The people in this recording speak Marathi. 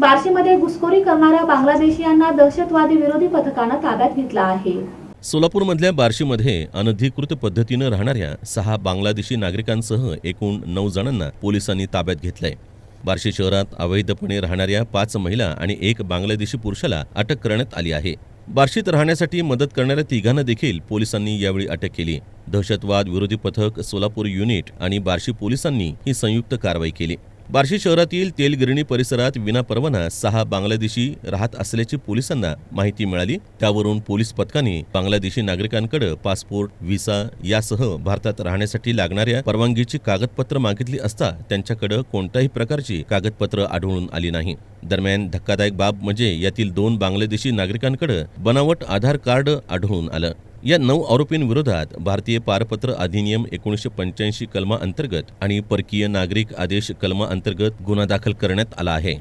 बार्शीमध्ये घुसखोरी करणाऱ्या बांगलादेशीयांना दहशतवादी विरोधी पथकानं ताब्यात घेतला आहे। सोलापूरमधल्या बार्शीमध्ये अनधिकृत पद्धतीनं राहणाऱ्या 6 बांगलादेशी नागरिकांसह एकूण 9 जणांना पोलिसांनी ताब्यात घेतलंय। बार्शी शहरात अवैधपणे राहणाऱ्या 5 महिला आणि 1 बांगलादेशी पुरुषाला अटक करण्यात आली आहे। बार्शीत राहण्यासाठी मदत करणाऱ्या तिघांना देखील पोलिसांनी यावेळी अटक केली। दहशतवाद विरोधी पथक, सोलापूर युनिट आणि बार्शी पोलिसांनी ही संयुक्त कारवाई केली। बार्शी शहरातील तेलगिरणी परिसरात विनापरवाना 6 बांगलादेशी राहत असल्याची पोलिसांना माहिती मिळाली। त्यावरून पोलीस पथकाने बांगलादेशी नागरिकांकडे पासपोर्ट, व्हिसा यासह भारतात राहण्यासाठी लागणाऱ्या परवानगीची कागदपत्र मागितली असता त्यांच्याकडे कोणत्याही प्रकारची कागदपत्र आढळून आली नाही। दरम्यान धक्कादायक बाब म्हणजे यातील 2 बांगलादेशी नागरिकांकडे बनावट आधार कार्ड आढळून आलं। या 9 आरोपींविरोधात भारतीय पारपत्र अधिनियम 1985 कलमा अंतर्गत आणि परकीय नागरिक आदेश कलमा अंतर्गत गुन्हा दाखल करण्यात आला आहे।